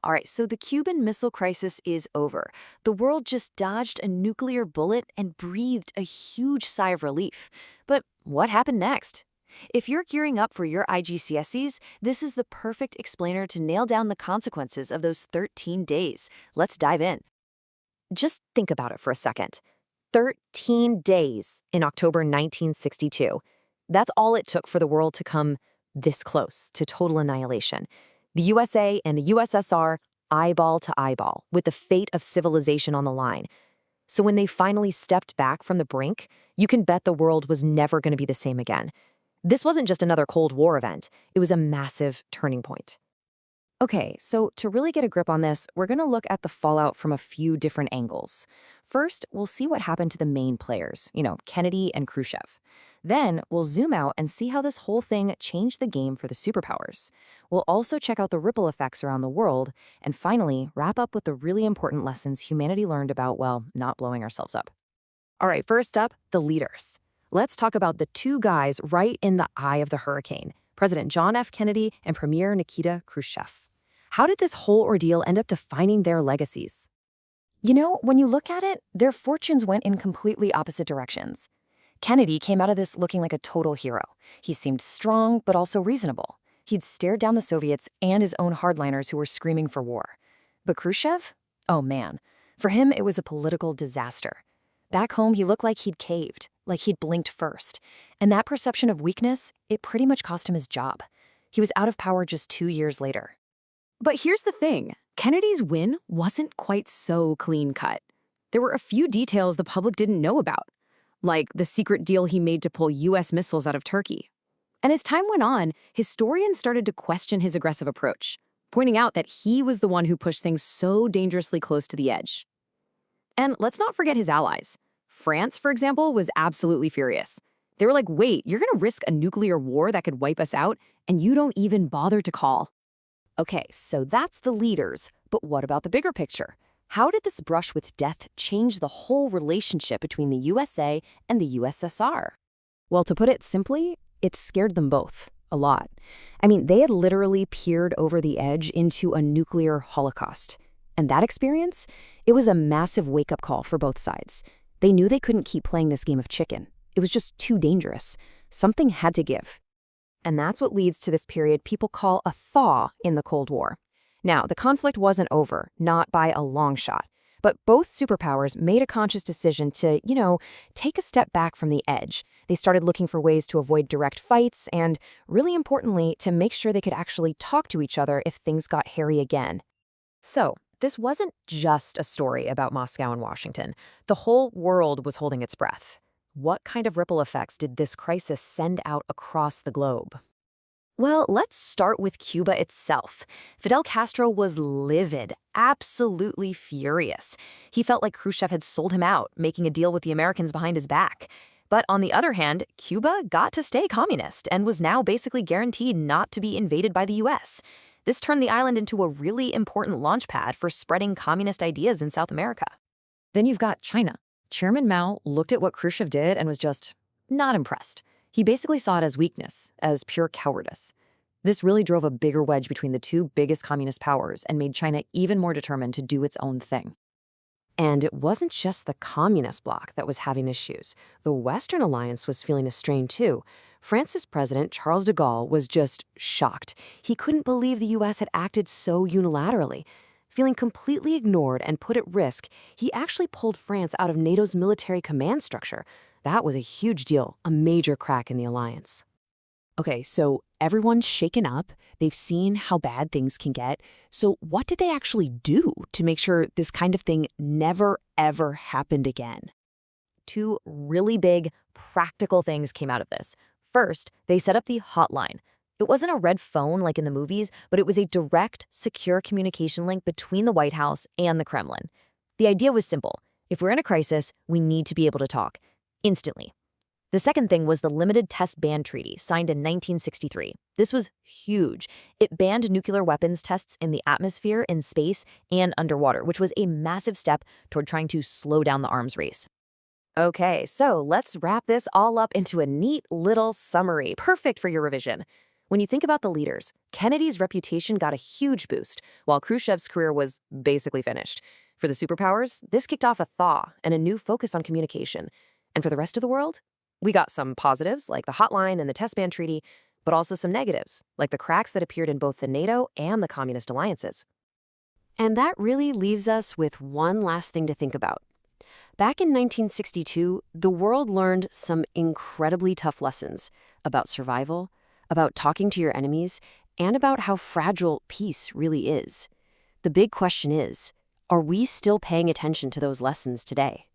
All right, so the Cuban Missile Crisis is over. The world just dodged a nuclear bullet and breathed a huge sigh of relief. But what happened next? If you're gearing up for your IGCSEs, this is the perfect explainer to nail down the consequences of those 13 days. Let's dive in. Just think about it for a second. 13 days in October 1962. That's all it took for the world to come this close to total annihilation. The USA and the USSR eyeball to eyeball, with the fate of civilization on the line. So when they finally stepped back from the brink, you can bet the world was never going to be the same again. This wasn't just another Cold War event. It was a massive turning point. Okay, so to really get a grip on this, we're going to look at the fallout from a few different angles. First, we'll see what happened to the main players, Kennedy and Khrushchev. Then, we'll zoom out and see how this whole thing changed the game for the superpowers. We'll also check out the ripple effects around the world, and finally, wrap up with the really important lessons humanity learned about, well, not blowing ourselves up. All right, first up, the leaders. Let's talk about the two guys right in the eye of the hurricane, President John F. Kennedy and Premier Nikita Khrushchev. How did this whole ordeal end up defining their legacies? When you look at it, their fortunes went in completely opposite directions. Kennedy came out of this looking like a total hero. He seemed strong, but also reasonable. He'd stared down the Soviets and his own hardliners who were screaming for war. But Khrushchev? Oh man. For him, it was a political disaster. Back home, he looked like he'd caved, like he'd blinked first. And that perception of weakness, it pretty much cost him his job. He was out of power just 2 years later. But here's the thing. Kennedy's win wasn't quite so clean-cut. There were a few details the public didn't know about, like the secret deal he made to pull U.S. missiles out of Turkey. And as time went on, historians started to question his aggressive approach, pointing out that he was the one who pushed things so dangerously close to the edge. And let's not forget his allies. France, for example, was absolutely furious. They were like, wait, you're going to risk a nuclear war that could wipe us out, and you don't even bother to call. Okay, so that's the leaders, but what about the bigger picture? How did this brush with death change the whole relationship between the USA and the USSR? Well, to put it simply, it scared them both a lot. I mean, they had literally peered over the edge into a nuclear holocaust. And that experience, it was a massive wake-up call for both sides. They knew they couldn't keep playing this game of chicken. It was just too dangerous. Something had to give. And that's what leads to this period people call a thaw in the Cold War. Now, the conflict wasn't over, not by a long shot. But both superpowers made a conscious decision to, take a step back from the edge. They started looking for ways to avoid direct fights and, really importantly, to make sure they could actually talk to each other if things got hairy again. So, this wasn't just a story about Moscow and Washington. The whole world was holding its breath. What kind of ripple effects did this crisis send out across the globe? Well, let's start with Cuba itself. Fidel Castro was livid, absolutely furious. He felt like Khrushchev had sold him out, making a deal with the Americans behind his back. But on the other hand, Cuba got to stay communist and was now basically guaranteed not to be invaded by the US. This turned the island into a really important launchpad for spreading communist ideas in South America. Then you've got China. Chairman Mao looked at what Khrushchev did and was just not impressed. He basically saw it as weakness, as pure cowardice. This really drove a bigger wedge between the two biggest communist powers and made China even more determined to do its own thing. And it wasn't just the communist bloc that was having issues. The Western alliance was feeling a strain too. France's president, Charles de Gaulle, was just shocked. He couldn't believe the US had acted so unilaterally. Feeling completely ignored and put at risk, he actually pulled France out of NATO's military command structure. That was a huge deal, a major crack in the alliance. Okay, so everyone's shaken up. They've seen how bad things can get. So what did they actually do to make sure this kind of thing never, ever happened again? Two really big, practical things came out of this. First, they set up the hotline. It wasn't a red phone like in the movies, but it was a direct, secure communication link between the White House and the Kremlin. The idea was simple. If we're in a crisis, we need to be able to talk instantly. The second thing was the Limited Test Ban Treaty, signed in 1963. This was huge. It banned nuclear weapons tests in the atmosphere, in space, and underwater, which was a massive step toward trying to slow down the arms race. Okay, so let's wrap this all up into a neat little summary, perfect for your revision. When you think about the leaders, Kennedy's reputation got a huge boost, while Khrushchev's career was basically finished. For the superpowers, this kicked off a thaw and a new focus on communication. And for the rest of the world, we got some positives, like the hotline and the test ban treaty, but also some negatives, like the cracks that appeared in both the NATO and the communist alliances. And that really leaves us with one last thing to think about. Back in 1962, the world learned some incredibly tough lessons about survival, about talking to your enemies, and about how fragile peace really is. The big question is, are we still paying attention to those lessons today?